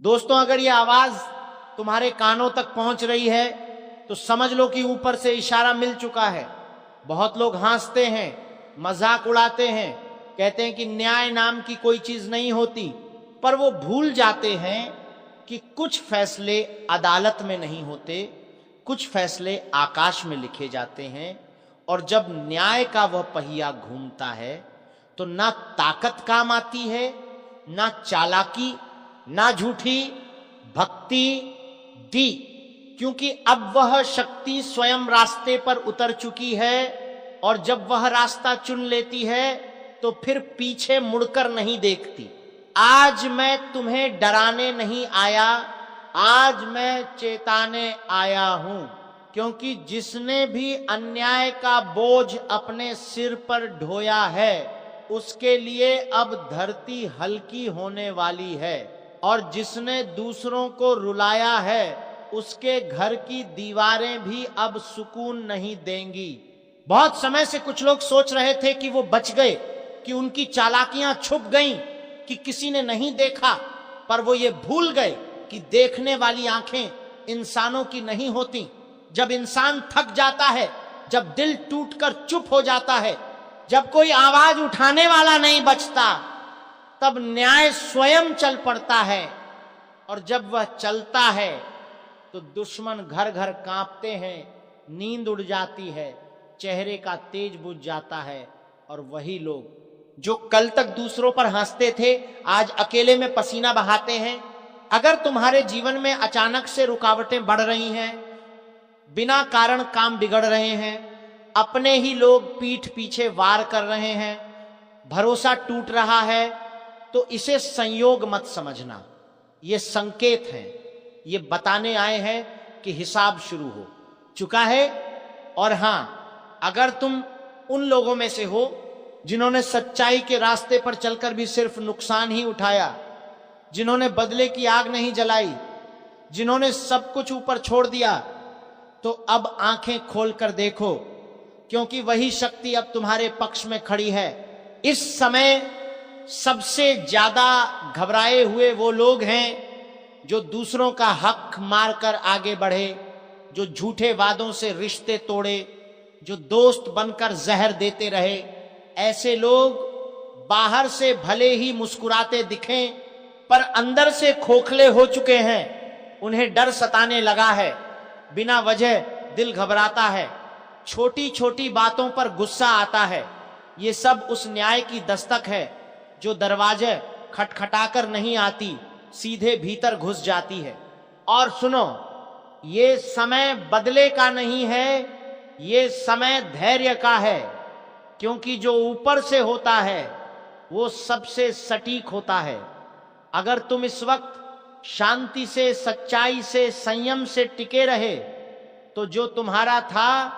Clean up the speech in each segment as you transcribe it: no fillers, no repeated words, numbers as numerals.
दोस्तों, अगर ये आवाज तुम्हारे कानों तक पहुंच रही है तो समझ लो कि ऊपर से इशारा मिल चुका है। बहुत लोग हंसते हैं, मजाक उड़ाते हैं, कहते हैं कि न्याय नाम की कोई चीज नहीं होती, पर वो भूल जाते हैं कि कुछ फैसले अदालत में नहीं होते, कुछ फैसले आकाश में लिखे जाते हैं। और जब न्याय का वह पहिया घूमता है तो ना ताकत काम आती है, ना चालाकी, ना झूठी भक्ति दी, क्योंकि अब वह शक्ति स्वयं रास्ते पर उतर चुकी है। और जब वह रास्ता चुन लेती है तो फिर पीछे मुड़कर नहीं देखती। आज मैं तुम्हें डराने नहीं आया, आज मैं चेताने आया हूं, क्योंकि जिसने भी अन्याय का बोझ अपने सिर पर ढोया है उसके लिए अब धरती हल्की होने वाली है, और जिसने दूसरों को रुलाया है उसके घर की दीवारें भी अब सुकून नहीं देंगी। बहुत समय से कुछ लोग सोच रहे थे कि वो बच गए, कि उनकी चालाकियां छुप गईं, कि किसी ने नहीं देखा, पर वो ये भूल गए कि देखने वाली आंखें इंसानों की नहीं होती। जब इंसान थक जाता है, जब दिल टूटकर चुप हो जाता है, जब कोई आवाज उठाने वाला नहीं बचता, तब न्याय स्वयं चल पड़ता है। और जब वह चलता है तो दुश्मन घर घर कांपते हैं, नींद उड़ जाती है, चेहरे का तेज बुझ जाता है, और वही लोग जो कल तक दूसरों पर हंसते थे आज अकेले में पसीना बहाते हैं। अगर तुम्हारे जीवन में अचानक से रुकावटें बढ़ रही हैं, बिना कारण काम बिगड़ रहे हैं, अपने ही लोग पीठ पीछे वार कर रहे हैं, भरोसा टूट रहा है, तो इसे संयोग मत समझना, ये संकेत है, ये बताने आए हैं कि हिसाब शुरू हो चुका है। और हां, अगर तुम उन लोगों में से हो जिन्होंने सच्चाई के रास्ते पर चलकर भी सिर्फ नुकसान ही उठाया, जिन्होंने बदले की आग नहीं जलाई, जिन्होंने सब कुछ ऊपर छोड़ दिया, तो अब आंखें खोलकर देखो, क्योंकि वही शक्ति अब तुम्हारे पक्ष में खड़ी है। इस समय सबसे ज्यादा घबराए हुए वो लोग हैं जो दूसरों का हक मारकर आगे बढ़े, जो झूठे वादों से रिश्ते तोड़े, जो दोस्त बनकर जहर देते रहे। ऐसे लोग बाहर से भले ही मुस्कुराते दिखें, पर अंदर से खोखले हो चुके हैं। उन्हें डर सताने लगा है, बिना वजह दिल घबराता है, छोटी छोटी बातों पर गुस्सा आता है। ये सब उस न्याय की दस्तक है जो दरवाजे खटखटाकर नहीं आती, सीधे भीतर घुस जाती है। और सुनो, ये समय बदले का नहीं है, ये समय धैर्य का है, क्योंकि जो ऊपर से होता है वो सबसे सटीक होता है। अगर तुम इस वक्त शांति से, सच्चाई से, संयम से टिके रहे तो जो तुम्हारा था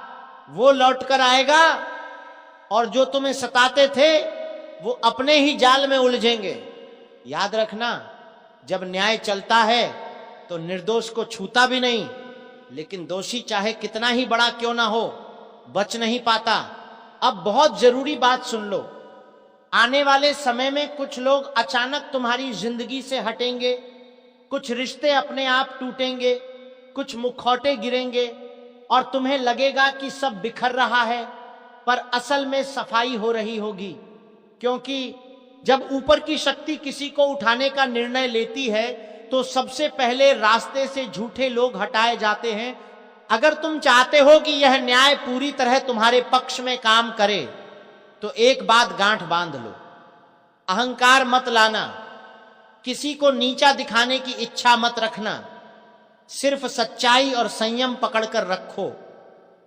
वो लौट कर आएगा, और जो तुम्हें सताते थे वो अपने ही जाल में उलझेंगे। याद रखना, जब न्याय चलता है तो निर्दोष को छूता भी नहीं, लेकिन दोषी चाहे कितना ही बड़ा क्यों ना हो बच नहीं पाता। अब बहुत जरूरी बात सुन लो, आने वाले समय में कुछ लोग अचानक तुम्हारी जिंदगी से हटेंगे, कुछ रिश्ते अपने आप टूटेंगे, कुछ मुखौटे गिरेंगे, और तुम्हें लगेगा कि सब बिखर रहा है, पर असल में सफाई हो रही होगी। क्योंकि जब ऊपर की शक्ति किसी को उठाने का निर्णय लेती है तो सबसे पहले रास्ते से झूठे लोग हटाए जाते हैं। अगर तुम चाहते हो कि यह न्याय पूरी तरह तुम्हारे पक्ष में काम करे तो एक बात गांठ बांध लो, अहंकार मत लाना, किसी को नीचा दिखाने की इच्छा मत रखना, सिर्फ सच्चाई और संयम पकड़कर रखो,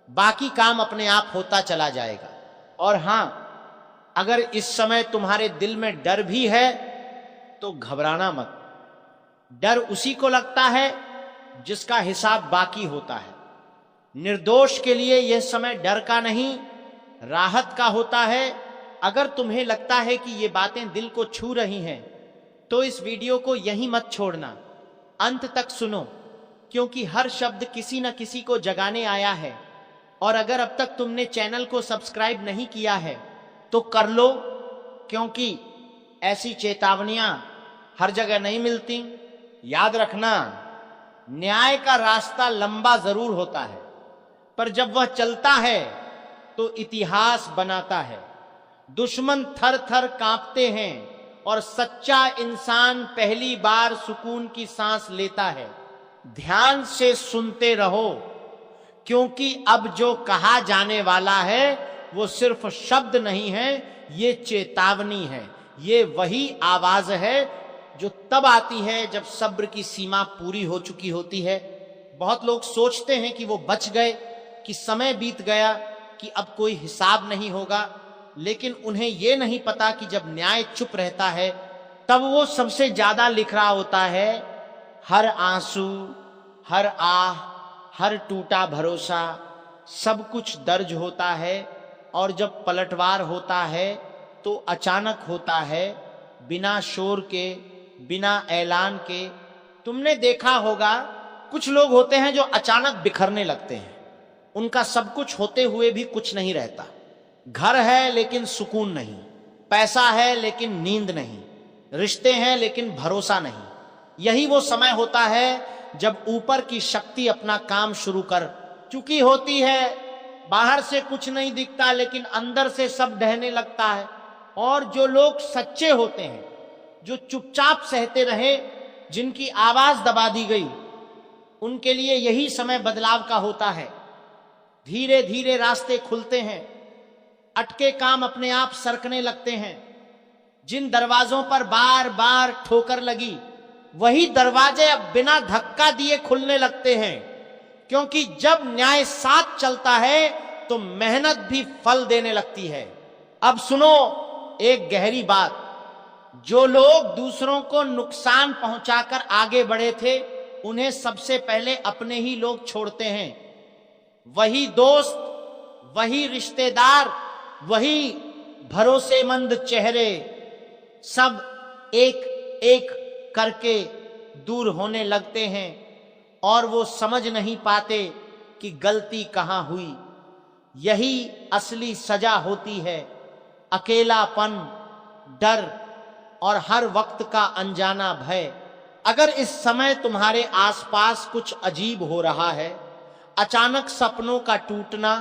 बाकी काम अपने आप होता चला जाएगा। और हां, अगर इस समय तुम्हारे दिल में डर भी है तो घबराना मत। डर उसी को लगता है जिसका हिसाब बाकी होता है। निर्दोष के लिए यह समय डर का नहीं, राहत का होता है। अगर तुम्हें लगता है कि ये बातें दिल को छू रही हैं तो इस वीडियो को यहीं मत छोड़ना, अंत तक सुनो, क्योंकि हर शब्द किसी न किसी को जगाने आया है। और अगर अब तक तुमने चैनल को सब्सक्राइब नहीं किया है तो कर लो, क्योंकि ऐसी चेतावनियां हर जगह नहीं मिलती। याद रखना, न्याय का रास्ता लंबा जरूर होता है, पर जब वह चलता है तो इतिहास बनाता है। दुश्मन थर थर कांपते हैं और सच्चा इंसान पहली बार सुकून की सांस लेता है। ध्यान से सुनते रहो, क्योंकि अब जो कहा जाने वाला है वो सिर्फ शब्द नहीं है, ये चेतावनी है। ये वही आवाज है जो तब आती है जब सब्र की सीमा पूरी हो चुकी होती है। बहुत लोग सोचते हैं कि वो बच गए, कि समय बीत गया, कि अब कोई हिसाब नहीं होगा, लेकिन उन्हें ये नहीं पता कि जब न्याय चुप रहता है तब वो सबसे ज्यादा लिख रहा होता है। हर आंसू, हर आह, हर टूटा भरोसा, सब कुछ दर्ज होता है। और जब पलटवार होता है तो अचानक होता है, बिना शोर के, बिना ऐलान के। तुमने देखा होगा कुछ लोग होते हैं जो अचानक बिखरने लगते हैं। उनका सब कुछ होते हुए भी कुछ नहीं रहता। घर है लेकिन सुकून नहीं, पैसा है लेकिन नींद नहीं, रिश्ते हैं लेकिन भरोसा नहीं। यही वो समय होता है जब ऊपर की शक्ति अपना काम शुरू कर चुकी होती है। बाहर से कुछ नहीं दिखता, लेकिन अंदर से सब ढहने लगता है। और जो लोग सच्चे होते हैं, जो चुपचाप सहते रहे, जिनकी आवाज दबा दी गई, उनके लिए यही समय बदलाव का होता है। धीरे धीरे रास्ते खुलते हैं, अटके काम अपने आप सरकने लगते हैं। जिन दरवाजों पर बार बार ठोकर लगी, वही दरवाजे अब बिना धक्का दिए खुलने लगते हैं। क्योंकि जब न्याय साथ चलता है तो मेहनत भी फल देने लगती है। अब सुनो एक गहरी बात, जो लोग दूसरों को नुकसान पहुंचाकर आगे बढ़े थे, उन्हें सबसे पहले अपने ही लोग छोड़ते हैं। वही दोस्त, वही रिश्तेदार, वही भरोसेमंद चेहरे, सब एक एक करके दूर होने लगते हैं। और वो समझ नहीं पाते कि गलती कहां हुई। यही असली सजा होती है, अकेलापन, डर और हर वक्त का अनजाना भय। अगर इस समय तुम्हारे आसपास कुछ अजीब हो रहा है, अचानक सपनों का टूटना,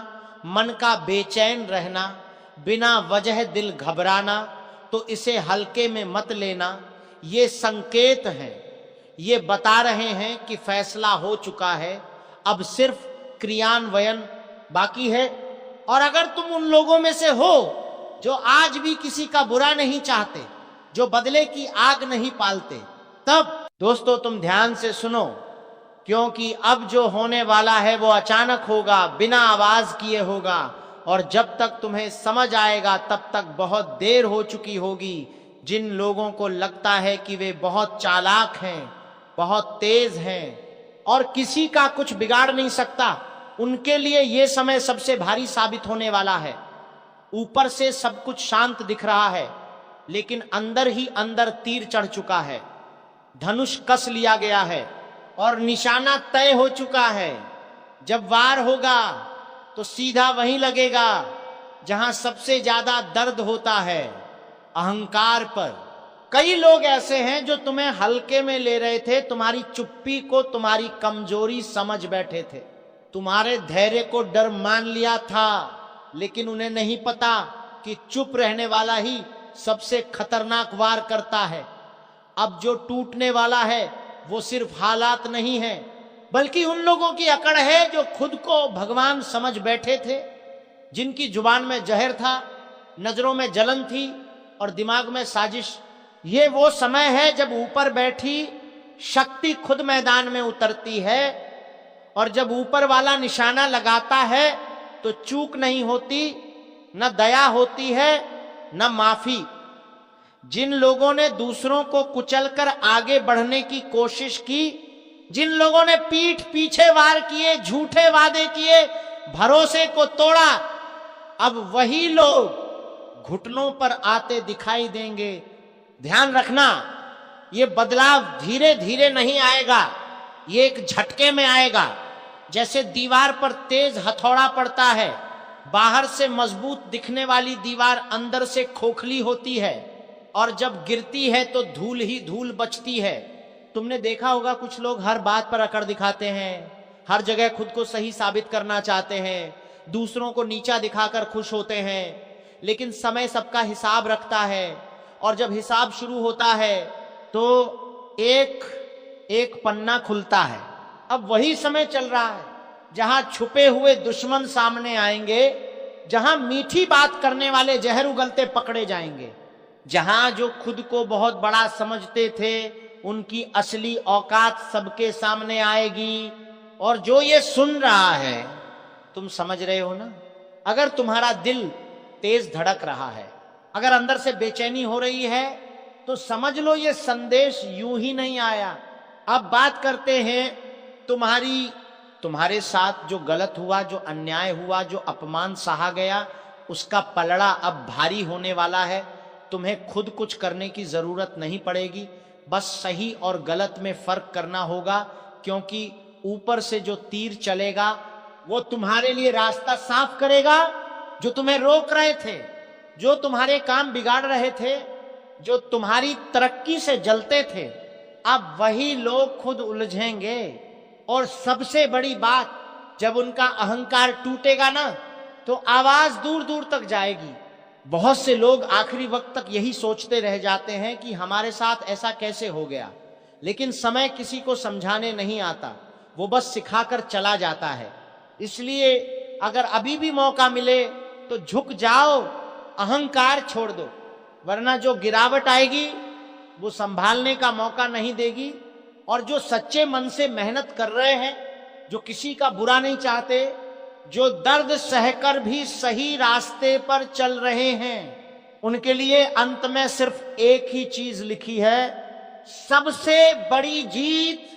मन का बेचैन रहना, बिना वजह दिल घबराना, तो इसे हल्के में मत लेना। ये संकेत हैं, ये बता रहे हैं कि फैसला हो चुका है, अब सिर्फ क्रियान्वयन बाकी है। और अगर तुम उन लोगों में से हो जो आज भी किसी का बुरा नहीं चाहते, जो बदले की आग नहीं पालते, तब दोस्तों तुम ध्यान से सुनो, क्योंकि अब जो होने वाला है वो अचानक होगा, बिना आवाज किए होगा। और जब तक तुम्हें समझ आएगा तब तक बहुत देर हो चुकी होगी। जिन लोगों को लगता है कि वे बहुत चालाक हैं, बहुत तेज हैं और किसी का कुछ बिगाड़ नहीं सकता, उनके लिए ये समय सबसे भारी साबित होने वाला है। ऊपर से सब कुछ शांत दिख रहा है, लेकिन अंदर ही अंदर तीर चढ़ चुका है, धनुष कस लिया गया है और निशाना तय हो चुका है। जब वार होगा तो सीधा वहीं लगेगा जहां सबसे ज्यादा दर्द होता है, अहंकार पर। कई लोग ऐसे हैं जो तुम्हें हल्के में ले रहे थे, तुम्हारी चुप्पी को तुम्हारी कमजोरी समझ बैठे थे, तुम्हारे धैर्य को डर मान लिया था, लेकिन उन्हें नहीं पता कि चुप रहने वाला ही सबसे खतरनाक वार करता है। अब जो टूटने वाला है वो सिर्फ हालात नहीं है, बल्कि उन लोगों की अकड़ है जो खुद को भगवान समझ बैठे थे, जिनकी जुबान में जहर था, नजरों में जलन थी और दिमाग में साजिश। ये वो समय है जब ऊपर बैठी शक्ति खुद मैदान में उतरती है, और जब ऊपर वाला निशाना लगाता है तो चूक नहीं होती, न दया होती है, न माफी। जिन लोगों ने दूसरों को कुचलकर आगे बढ़ने की कोशिश की, जिन लोगों ने पीठ पीछे वार किए, झूठे वादे किए, भरोसे को तोड़ा, अब वही लोग घुटनों पर आते दिखाई देंगे। ध्यान रखना, ये बदलाव धीरे धीरे नहीं आएगा, ये एक झटके में आएगा। जैसे दीवार पर तेज हथौड़ा पड़ता है, बाहर से मजबूत दिखने वाली दीवार अंदर से खोखली होती है, और जब गिरती है तो धूल ही धूल बचती है। तुमने देखा होगा कुछ लोग हर बात पर अकड़ दिखाते हैं, हर जगह खुद को सही साबित करना चाहते हैं, दूसरों को नीचा दिखाकर खुश होते हैं। लेकिन समय सबका हिसाब रखता है, और जब हिसाब शुरू होता है तो एक एक पन्ना खुलता है। अब वही समय चल रहा है जहां छुपे हुए दुश्मन सामने आएंगे, जहां मीठी बात करने वाले जहर उगलते पकड़े जाएंगे, जहां जो खुद को बहुत बड़ा समझते थे उनकी असली औकात सबके सामने आएगी। और जो ये सुन रहा है, तुम समझ रहे हो ना, अगर तुम्हारा दिल तेज धड़क रहा है, अगर अंदर से बेचैनी हो रही है, तो समझ लो ये संदेश यूं ही नहीं आया। अब बात करते हैं तुम्हारे साथ जो गलत हुआ, जो अन्याय हुआ, जो अपमान सहा गया, उसका पलड़ा अब भारी होने वाला है। तुम्हें खुद कुछ करने की जरूरत नहीं पड़ेगी, बस सही और गलत में फर्क करना होगा, क्योंकि ऊपर से जो तीर चलेगा वो तुम्हारे लिए रास्ता साफ करेगा। जो तुम्हें रोक रहे थे, जो तुम्हारे काम बिगाड़ रहे थे, जो तुम्हारी तरक्की से जलते थे, अब वही लोग खुद उलझेंगे। और सबसे बड़ी बात, जब उनका अहंकार टूटेगा ना, तो आवाज दूर दूर तक जाएगी। बहुत से लोग आखिरी वक्त तक यही सोचते रह जाते हैं कि हमारे साथ ऐसा कैसे हो गया, लेकिन समय किसी को समझाने नहीं आता, वो बस सिखाकर चला जाता है। इसलिए अगर अभी भी मौका मिले तो झुक जाओ, अहंकार छोड़ दो, वरना जो गिरावट आएगी वो संभालने का मौका नहीं देगी। और जो सच्चे मन से मेहनत कर रहे हैं, जो किसी का बुरा नहीं चाहते, जो दर्द सहकर भी सही रास्ते पर चल रहे हैं, उनके लिए अंत में सिर्फ एक ही चीज लिखी है, सबसे बड़ी जीत,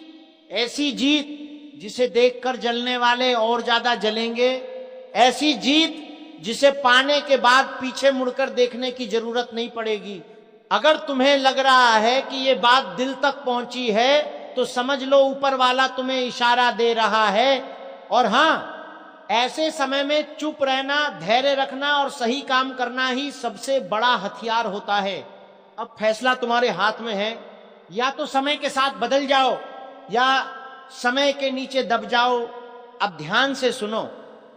ऐसी जीत जिसे देखकर जलने वाले और ज्यादा जलेंगे, ऐसी जीत जिसे पाने के बाद पीछे मुड़कर देखने की जरूरत नहीं पड़ेगी। अगर तुम्हें लग रहा है कि ये बात दिल तक पहुंची है, तो समझ लो ऊपर वाला तुम्हें इशारा दे रहा है। और हां, ऐसे समय में चुप रहना, धैर्य रखना और सही काम करना ही सबसे बड़ा हथियार होता है। अब फैसला तुम्हारे हाथ में है, या तो समय के साथ बदल जाओ या समय के नीचे दब जाओ। अब ध्यान से सुनो,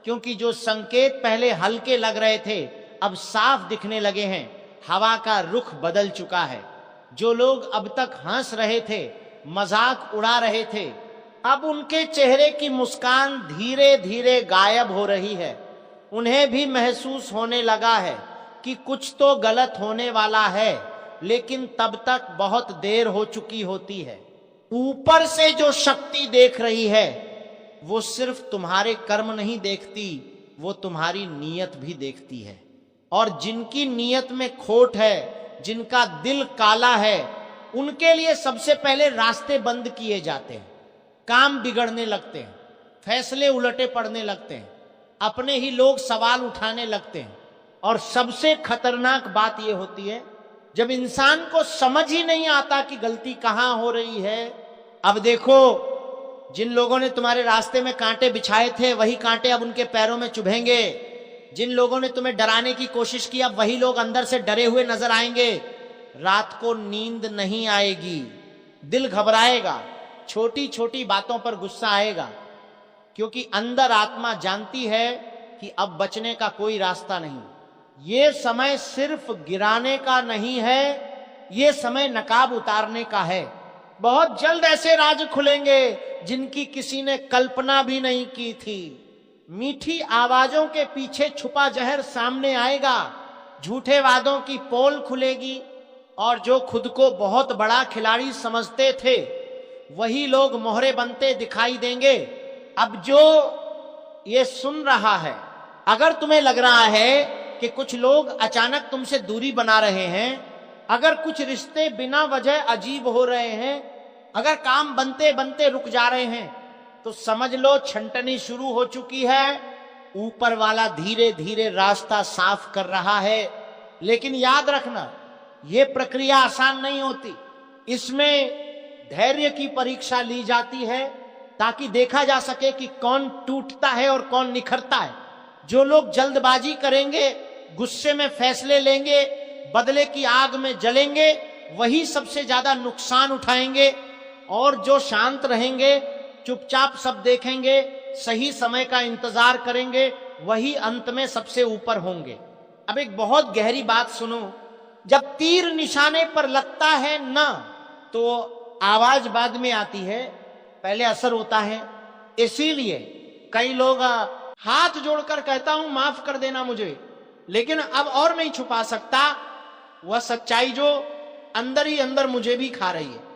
क्योंकि जो संकेत पहले हल्के लग रहे थे अब साफ दिखने लगे हैं। हवा का रुख बदल चुका है। जो लोग अब तक हंस रहे थे, मजाक उड़ा रहे थे, अब उनके चेहरे की मुस्कान धीरे धीरे गायब हो रही है। उन्हें भी महसूस होने लगा है कि कुछ तो गलत होने वाला है, लेकिन तब तक बहुत देर हो चुकी होती है। ऊपर से जो शक्ति देख रही है, वो सिर्फ तुम्हारे कर्म नहीं देखती, वो तुम्हारी नीयत भी देखती है। और जिनकी नीयत में खोट है, जिनका दिल काला है, उनके लिए सबसे पहले रास्ते बंद किए जाते हैं, काम बिगड़ने लगते हैं, फैसले उलटे पड़ने लगते हैं, अपने ही लोग सवाल उठाने लगते हैं। और सबसे खतरनाक बात यह होती है जब इंसान को समझ ही नहीं आता कि गलती कहां हो रही है। अब देखो, जिन लोगों ने तुम्हारे रास्ते में कांटे बिछाए थे, वही कांटे अब उनके पैरों में चुभेंगे। जिन लोगों ने तुम्हें डराने की कोशिश की, अब वही लोग अंदर से डरे हुए नजर आएंगे। रात को नींद नहीं आएगी, दिल घबराएगा, छोटी छोटी बातों पर गुस्सा आएगा, क्योंकि अंदर आत्मा जानती है कि अब बचने का कोई रास्ता नहीं। ये समय सिर्फ गिराने का नहीं है, ये समय नकाब उतारने का है। बहुत जल्द ऐसे राज खुलेंगे जिनकी किसी ने कल्पना भी नहीं की थी। मीठी आवाजों के पीछे छुपा जहर सामने आएगा, झूठे वादों की पोल खुलेगी, और जो खुद को बहुत बड़ा खिलाड़ी समझते थे, वही लोग मोहरे बनते दिखाई देंगे। अब जो ये सुन रहा है, अगर तुम्हें लग रहा है कि कुछ लोग अचानक तुमसे दूरी बना रहे हैं, अगर कुछ रिश्ते बिना वजह अजीब हो रहे हैं, अगर काम बनते बनते रुक जा रहे हैं, तो समझ लो छंटनी शुरू हो चुकी है। ऊपर वाला धीरे धीरे रास्ता साफ कर रहा है। लेकिन याद रखना, यह प्रक्रिया आसान नहीं होती। इसमें धैर्य की परीक्षा ली जाती है, ताकि देखा जा सके कि कौन टूटता है और कौन निखरता है। जो लोग जल्दबाजी करेंगे, गुस्से में फैसले लेंगे, बदले की आग में जलेंगे, वही सबसे ज्यादा नुकसान उठाएंगे। और जो शांत रहेंगे, चुपचाप सब देखेंगे, सही समय का इंतजार करेंगे, वही अंत में सबसे ऊपर होंगे। अब एक बहुत गहरी बात सुनो, जब तीर निशाने पर लगता है ना, तो आवाज बाद में आती है, पहले असर होता है। इसीलिए कई लोग हाथ जोड़कर कहता हूं माफ कर देना मुझे, लेकिन अब और नहीं छुपा सकता वह सच्चाई जो अंदर ही अंदर मुझे भी खा रही है।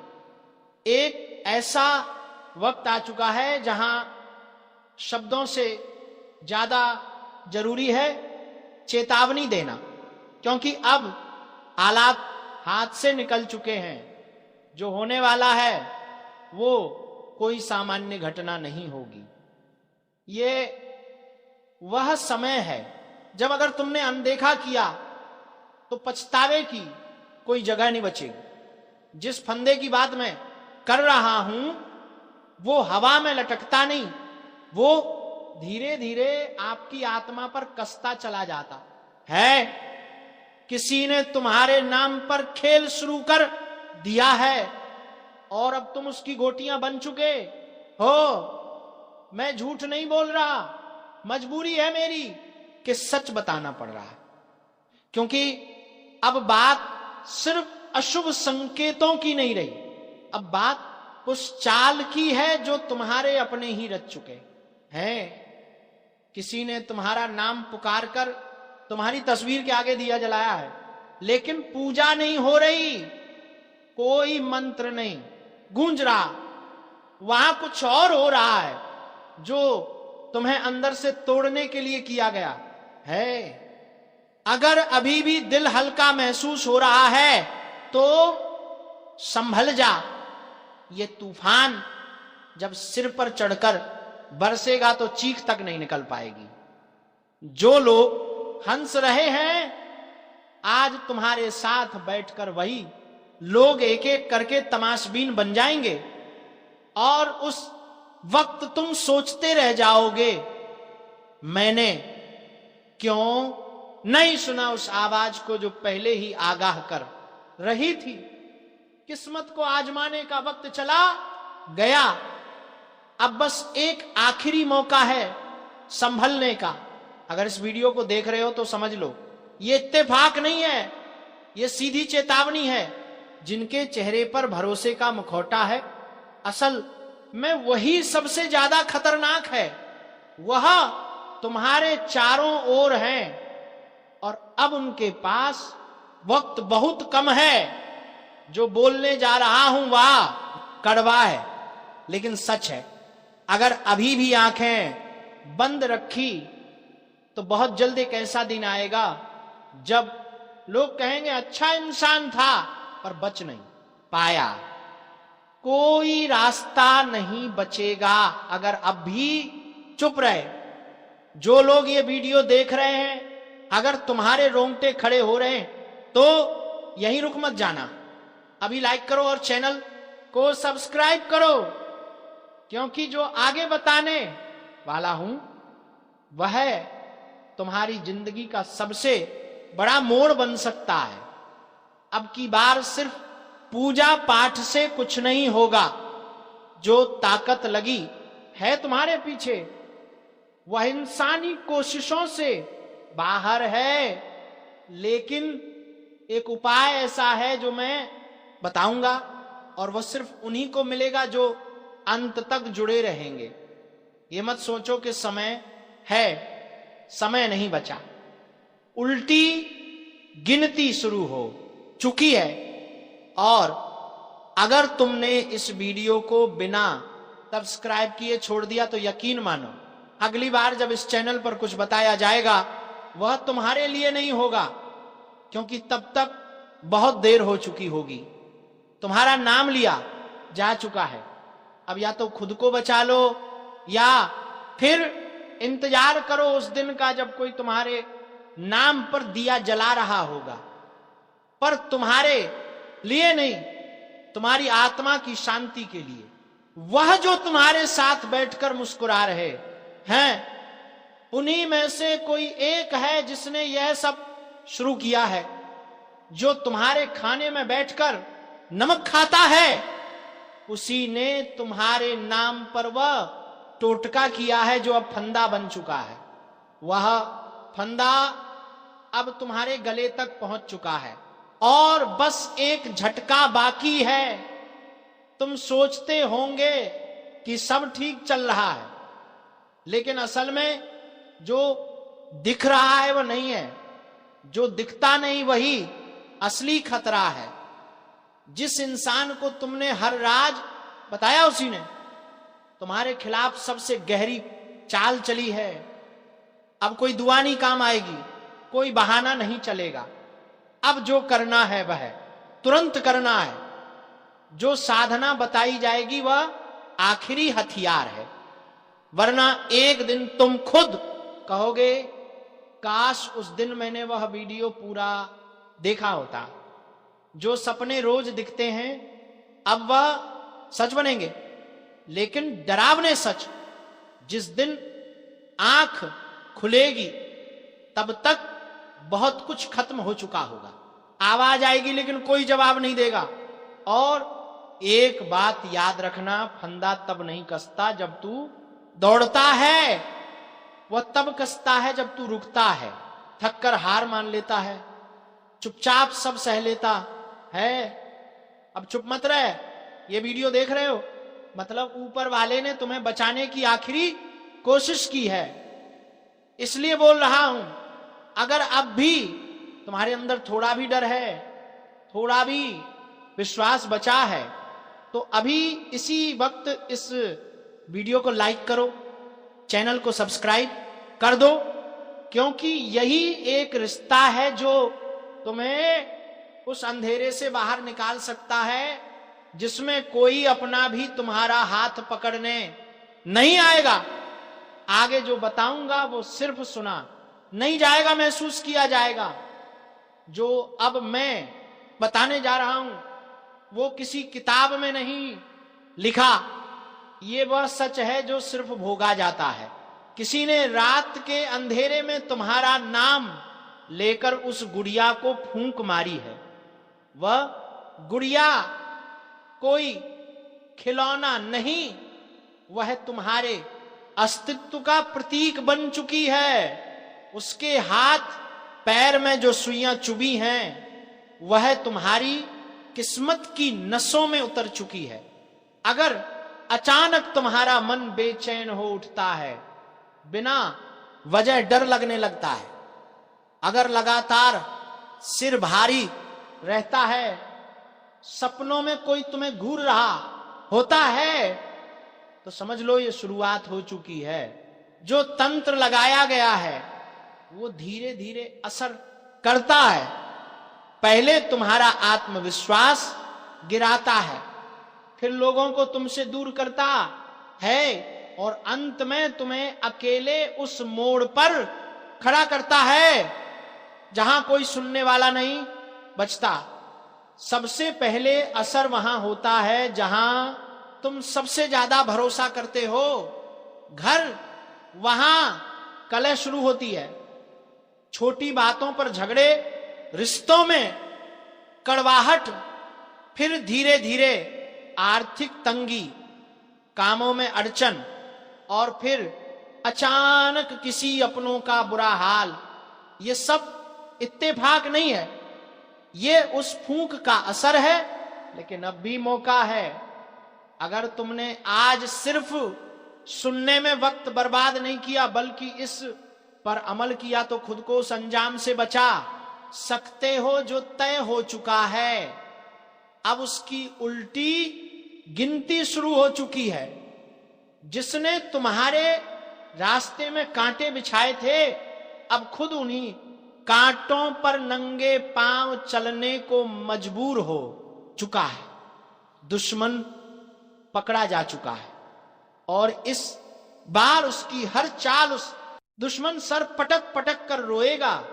एक ऐसा वक्त आ चुका है जहां शब्दों से ज्यादा जरूरी है चेतावनी देना, क्योंकि अब हालात हाथ से निकल चुके हैं। जो होने वाला है वो कोई सामान्य घटना नहीं होगी। ये वह समय है जब अगर तुमने अनदेखा किया तो पछतावे की कोई जगह नहीं बचेगी। जिस फंदे की बात मैं कर रहा हूं वो हवा में लटकता नहीं, वो धीरे धीरे आपकी आत्मा पर कसता चला जाता है। किसी ने तुम्हारे नाम पर खेल शुरू कर दिया है और अब तुम उसकी गोटियां बन चुके हो। मैं झूठ नहीं बोल रहा, मजबूरी है मेरी कि सच बताना पड़ रहा है, क्योंकि अब बात सिर्फ अशुभ संकेतों की नहीं रही, अब बात उस चाल की है जो तुम्हारे अपने ही रच चुके हैं। किसी ने तुम्हारा नाम पुकार कर तुम्हारी तस्वीर के आगे दिया जलाया है, लेकिन पूजा नहीं हो रही, कोई मंत्र नहीं गूंज रहा, वहां कुछ और हो रहा है जो तुम्हें अंदर से तोड़ने के लिए किया गया है। अगर अभी भी दिल हल्का महसूस हो रहा है तो संभल जा, ये तूफान जब सिर पर चढ़कर बरसेगा तो चीख तक नहीं निकल पाएगी। जो लोग हंस रहे हैं आज तुम्हारे साथ बैठकर वही लोग एक एक करके तमाशबीन बन जाएंगे, और उस वक्त तुम सोचते रह जाओगे मैंने क्यों नहीं सुना उस आवाज को जो पहले ही आगाह कर रही थी। किस्मत को आजमाने का वक्त चला गया, अब बस एक आखिरी मौका है संभलने का। अगर इस वीडियो को देख रहे हो तो समझ लो ये इत्तेफाक नहीं है, ये सीधी चेतावनी है। जिनके चेहरे पर भरोसे का मुखौटा है असल में वही सबसे ज्यादा खतरनाक है। वह तुम्हारे चारों ओर हैं और अब उनके पास वक्त बहुत कम है। जो बोलने जा रहा हूं वह कड़वा है लेकिन सच है। अगर अभी भी आंखें बंद रखी तो बहुत जल्द एक ऐसा दिन आएगा जब लोग कहेंगे अच्छा इंसान था पर बच नहीं पाया। कोई रास्ता नहीं बचेगा अगर अब भी चुप रहे। जो लोग ये वीडियो देख रहे हैं, अगर तुम्हारे रोंगटे खड़े हो रहे हैं तो यहीं रुक मत जाना, अभी लाइक करो और चैनल को सब्सक्राइब करो, क्योंकि जो आगे बताने वाला हूं वह तुम्हारी जिंदगी का सबसे बड़ा मोड़ बन सकता है। अब की बार सिर्फ पूजा पाठ से कुछ नहीं होगा। जो ताकत लगी है तुम्हारे पीछे वह इंसानी कोशिशों से बाहर है, लेकिन एक उपाय ऐसा है जो मैं बताऊंगा और वह सिर्फ उन्हीं को मिलेगा जो अंत तक जुड़े रहेंगे। ये मत सोचो कि समय है, समय नहीं बचा। उल्टी गिनती शुरू हो चुकी है और अगर तुमने इस वीडियो को बिना सब्सक्राइब किए छोड़ दिया तो यकीन मानो अगली बार जब इस चैनल पर कुछ बताया जाएगा वह तुम्हारे लिए नहीं होगा, क्योंकि तब तक बहुत देर हो चुकी होगी। तुम्हारा नाम लिया जा चुका है। अब या तो खुद को बचा लो या फिर इंतजार करो उस दिन का जब कोई तुम्हारे नाम पर दिया जला रहा होगा, पर तुम्हारे लिए नहीं, तुम्हारी आत्मा की शांति के लिए। वह जो तुम्हारे साथ बैठकर मुस्कुरा रहे हैं उन्हीं में से कोई एक है जिसने यह सब शुरू किया है। जो तुम्हारे खाने में बैठकर नमक खाता है उसी ने तुम्हारे नाम पर वह टोटका किया है जो अब फंदा बन चुका है। वह फंदा अब तुम्हारे गले तक पहुंच चुका है और बस एक झटका बाकी है। तुम सोचते होंगे कि सब ठीक चल रहा है, लेकिन असल में जो दिख रहा है वह नहीं है, जो दिखता नहीं वही असली खतरा है। जिस इंसान को तुमने हर राज बताया उसी ने तुम्हारे खिलाफ सबसे गहरी चाल चली है। अब कोई दुआ नहीं काम आएगी, कोई बहाना नहीं चलेगा। अब जो करना है वह तुरंत करना है। जो साधना बताई जाएगी वह आखिरी हथियार है, वरना एक दिन तुम खुद कहोगे काश उस दिन मैंने वह वीडियो पूरा देखा होता। जो सपने रोज दिखते हैं अब वह सच बनेंगे, लेकिन डरावने सच। जिस दिन आंख खुलेगी तब तक बहुत कुछ खत्म हो चुका होगा। आवाज आएगी लेकिन कोई जवाब नहीं देगा। और एक बात याद रखना, फंदा तब नहीं कसता जब तू दौड़ता है, वह तब कसता है जब तू रुकता है, थक कर हार मान लेता है, चुपचाप सब सह लेता है। अब चुप मत रहे, ये वीडियो देख रहे हो मतलब ऊपर वाले ने तुम्हें बचाने की आखिरी कोशिश की है, इसलिए बोल रहा हूं। अगर अब भी तुम्हारे अंदर थोड़ा भी डर है, थोड़ा भी विश्वास बचा है, तो अभी इसी वक्त इस वीडियो को लाइक करो, चैनल को सब्सक्राइब कर दो, क्योंकि यही एक रिश्ता है जो तुम्हें उस अंधेरे से बाहर निकाल सकता है जिसमें कोई अपना भी तुम्हारा हाथ पकड़ने नहीं आएगा। आगे जो बताऊंगा वो सिर्फ सुना नहीं जाएगा, महसूस किया जाएगा। जो अब मैं बताने जा रहा हूं वो किसी किताब में नहीं लिखा, ये वह सच है जो सिर्फ भोगा जाता है। किसी ने रात के अंधेरे में तुम्हारा नाम लेकर उस गुड़िया को फूंक मारी है। वह गुड़िया कोई खिलौना नहीं, वह तुम्हारे अस्तित्व का प्रतीक बन चुकी है। उसके हाथ पैर में जो सुइयां चुभी हैं वह तुम्हारी किस्मत की नसों में उतर चुकी है। अगर अचानक तुम्हारा मन बेचैन हो उठता है, बिना वजह डर लगने लगता है, अगर लगातार सिर भारी रहता है, सपनों में कोई तुम्हें घूर रहा होता है, तो समझ लो ये शुरुआत हो चुकी है। जो तंत्र लगाया गया है वो धीरे धीरे असर करता है। पहले तुम्हारा आत्मविश्वास गिराता है, फिर लोगों को तुमसे दूर करता है और अंत में तुम्हें अकेले उस मोड़ पर खड़ा करता है जहां कोई सुनने वाला नहीं बचता। सबसे पहले असर वहां होता है जहां तुम सबसे ज्यादा भरोसा करते हो। घर, वहां कलह शुरू होती है। छोटी बातों पर झगड़े, रिश्तों में कड़वाहट, फिर धीरे धीरे आर्थिक तंगी, कामों में अड़चन, और फिर अचानक किसी अपनों का बुरा हाल। ये सब इत्तेफाक नहीं है, ये उस फूंक का असर है। लेकिन अब भी मौका है। अगर तुमने आज सिर्फ सुनने में वक्त बर्बाद नहीं किया बल्कि इस पर अमल किया तो खुद को उस अंजाम से बचा सकते हो जो तय हो चुका है। अब उसकी उल्टी गिनती शुरू हो चुकी है। जिसने तुम्हारे रास्ते में कांटे बिछाए थे अब खुद उन्हीं कांटों पर नंगे पांव चलने को मजबूर हो चुका है। दुश्मन पकड़ा जा चुका है और इस बार उसकी हर चाल, उस दुश्मन सर पटक पटक कर रोएगा।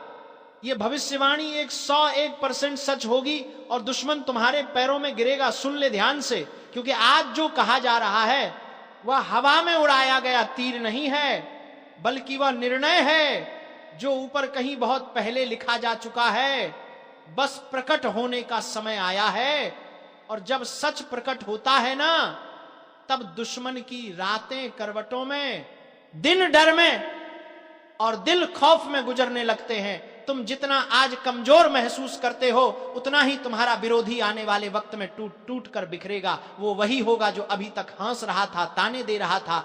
यह भविष्यवाणी 101% सच होगी और दुश्मन तुम्हारे पैरों में गिरेगा। सुन ले ध्यान से, क्योंकि आज जो कहा जा रहा है वह हवा में उड़ाया गया तीर नहीं है, बल्कि वह निर्णय है जो ऊपर कहीं बहुत पहले लिखा जा चुका है। बस प्रकट होने का समय आया है और जब सच प्रकट होता है ना, तब दुश्मन की रातें करवटों में, दिन डर में और दिल खौफ में गुजरने लगते हैं। तुम जितना आज कमजोर महसूस करते हो, उतना ही तुम्हारा विरोधी आने वाले वक्त में टूट टूट कर बिखरेगा। वो वही होगा जो अभी तक हंस रहा था, ताने दे रहा था,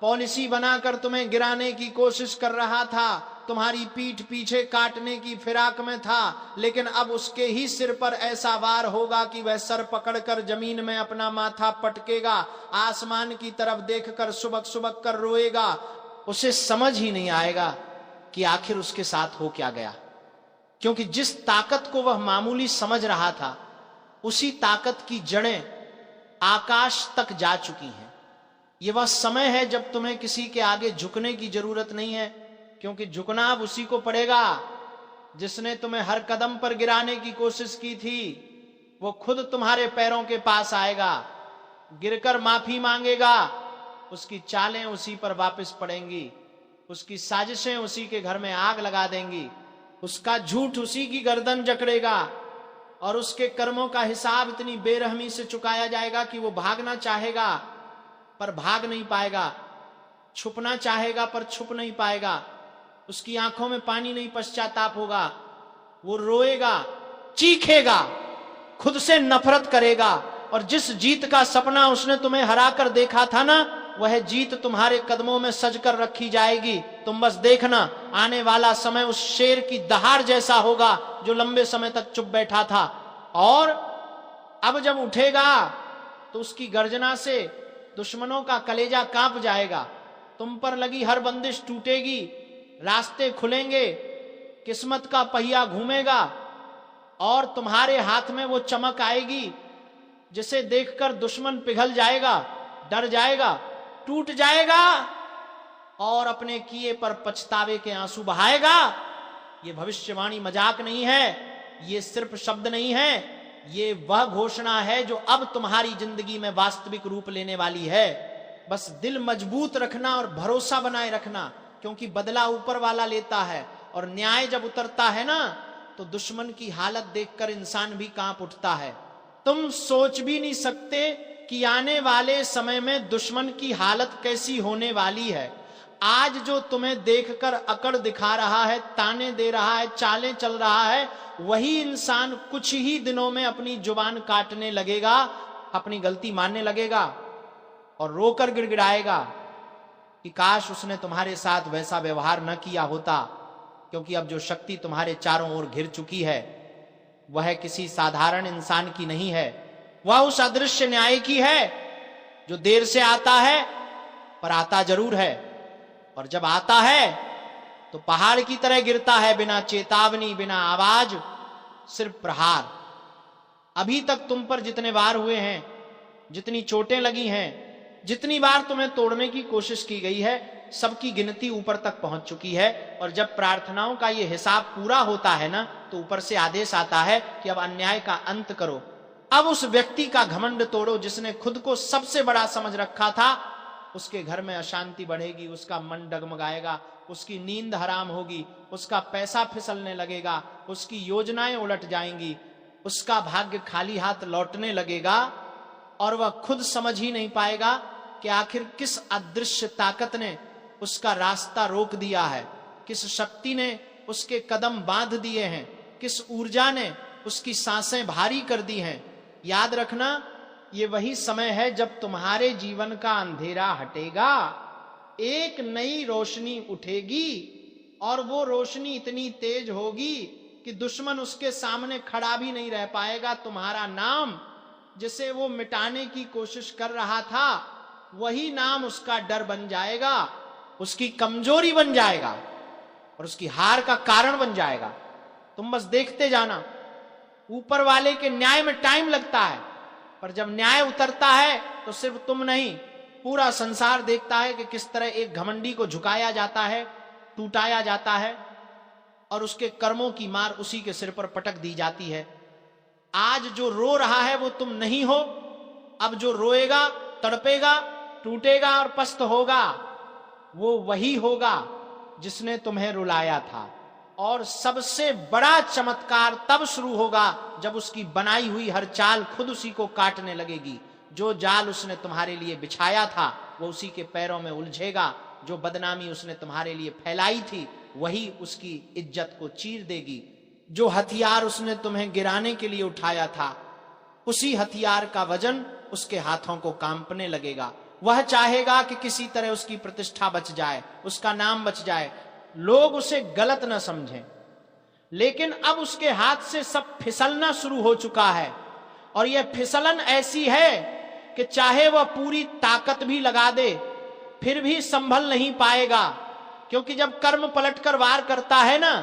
पॉलिसी बनाकर तुम्हें गिराने की कोशिश कर रहा था, तुम्हारी पीठ पीछे काटने की फिराक में था, लेकिन अब उसके ही सिर पर ऐसा वार होगा कि वह सर पकड़कर जमीन में अपना माथा पटकेगा, आसमान की तरफ देखकर सुबक सुबक कर रोएगा। उसे समझ ही नहीं आएगा कि आखिर उसके साथ हो क्या गया, क्योंकि जिस ताकत को वह मामूली समझ रहा था, उसी ताकत की जड़ें आकाश तक जा चुकी हैं। यह वह समय है जब तुम्हें किसी के आगे झुकने की जरूरत नहीं है, क्योंकि झुकना अब उसी को पड़ेगा जिसने तुम्हें हर कदम पर गिराने की कोशिश की थी। वो खुद तुम्हारे पैरों के पास आएगा, गिरकर माफी मांगेगा, उसकी चालें उसी पर वापस पड़ेंगी, उसकी साजिशें उसी के घर में आग लगा देंगी, उसका झूठ उसी की गर्दन जकड़ेगा और उसके कर्मों का हिसाब इतनी बेरहमी से चुकाया जाएगा कि वो भागना चाहेगा पर भाग नहीं पाएगा, छुपना चाहेगा पर छुप नहीं पाएगा, उसकी आंखों में पानी नहीं पश्चाताप होगा, वो रोएगा, चीखेगा, खुद से नफरत करेगा। और जिस जीत का सपना उसने तुम्हें हराकर देखा था ना, वह जीत तुम्हारे कदमों में सजकर रखी जाएगी। तुम बस देखना, आने वाला समय उस शेर की दहाड़ जैसा होगा जो लंबे समय तक चुप बैठा था, और अब जब उठेगा तो उसकी गर्जना से दुश्मनों का कलेजा कांप जाएगा, तुम पर लगी हर बंदिश टूटेगी, रास्ते खुलेंगे, किस्मत का पहिया घूमेगा और तुम्हारे हाथ में वो चमक आएगी जिसे देखकर दुश्मन पिघल जाएगा, डर जाएगा, टूट जाएगा और अपने किए पर पछतावे के आंसू बहाएगा। ये भविष्यवाणी मजाक नहीं है, ये सिर्फ शब्द नहीं है, ये वह घोषणा है जो अब तुम्हारी जिंदगी में वास्तविक रूप लेने वाली है। बस दिल मजबूत रखना और भरोसा बनाए रखना, क्योंकि बदला ऊपर वाला लेता है और न्याय जब उतरता है ना, तो दुश्मन की हालत देखकर इंसान भी कांप उठता है। तुम सोच भी नहीं सकते कि आने वाले समय में दुश्मन की हालत कैसी होने वाली है। आज जो तुम्हें देखकर अकड़ दिखा रहा है, ताने दे रहा है, चालें चल रहा है, वही इंसान कुछ ही दिनों में अपनी जुबान काटने लगेगा, अपनी गलती मानने लगेगा और रोकर गिड़गिड़ाएगा कि काश उसने तुम्हारे साथ वैसा व्यवहार न किया होता, क्योंकि अब जो शक्ति तुम्हारे चारों ओर घिर चुकी है वह किसी साधारण इंसान की नहीं है, वह उस अदृश्य न्याय की है जो देर से आता है पर आता जरूर है, और जब आता है तो पहाड़ की तरह गिरता है, बिना चेतावनी, बिना आवाज, सिर्फ प्रहार। अभी तक तुम पर जितने वार हुए हैं, जितनी चोटें लगी हैं, जितनी बार तुम्हें तोड़ने की कोशिश की गई है, सबकी गिनती ऊपर तक पहुंच चुकी है। और जब प्रार्थनाओं का यह हिसाब पूरा होता है ना, तो ऊपर से आदेश आता है कि अब अन्याय का अंत करो, अब उस व्यक्ति का घमंड तोड़ो जिसने खुद को सबसे बड़ा समझ रखा था। उसके घर में अशांति बढ़ेगी, उसका मन डगमगाएगा, उसकी नींद हराम होगी, उसका पैसा फिसलने लगेगा, उसकी योजनाएं उलट जाएंगी, उसका भाग्य खाली हाथ लौटने लगेगा और वह खुद समझ ही नहीं पाएगा कि आखिर किस अदृश्य ताकत ने उसका रास्ता रोक दिया है, किस शक्ति ने उसके कदम बांध दिए हैं, किस ऊर्जा ने उसकी सांसें भारी कर दी हैं। याद रखना, ये वही समय है जब तुम्हारे जीवन का अंधेरा हटेगा, एक नई रोशनी उठेगी और वो रोशनी इतनी तेज होगी कि दुश्मन उसके सामने खड़ा भी नहीं रह पाएगा। तुम्हारा नाम जिसे वो मिटाने की कोशिश कर रहा था, वही नाम उसका डर बन जाएगा, उसकी कमजोरी बन जाएगा और उसकी हार का कारण बन जाएगा। तुम बस देखते जाना, ऊपर वाले के न्याय में टाइम लगता है, पर जब न्याय उतरता है तो सिर्फ तुम नहीं, पूरा संसार देखता है कि किस तरह एक घमंडी को झुकाया जाता है, टूटाया जाता है और उसके कर्मों की मार उसी के सिर पर पटक दी जाती है। आज जो रो रहा है वो तुम नहीं हो, अब जो रोएगा, तड़पेगा, टूटेगा और पस्त होगा, वो वही होगा जिसने तुम्हें रुलाया था। और सबसे बड़ा चमत्कार तब शुरू होगा जब उसकी बनाई हुई हर चाल खुद उसी को काटने लगेगी। जो जाल उसने तुम्हारे लिए बिछाया था वो उसी के पैरों में उलझेगा। जो बदनामी उसने तुम्हारे लिए फैलाई थी वही उसकी इज्जत को चीर देगी। जो हथियार उसने तुम्हें गिराने के लिए उठाया था उसी हथियार का वजन उसके हाथों को कांपने लगेगा। वह चाहेगा कि किसी तरह उसकी प्रतिष्ठा बच जाए, उसका नाम बच जाए, लोग उसे गलत न समझें। लेकिन अब उसके हाथ से सब फिसलना शुरू हो चुका है और यह फिसलन ऐसी है कि चाहे वह पूरी ताकत भी लगा दे फिर भी संभल नहीं पाएगा। क्योंकि जब कर्म पलटकर वार करता है ना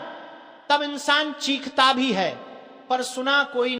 तब इंसान चीखता भी है पर सुना कोई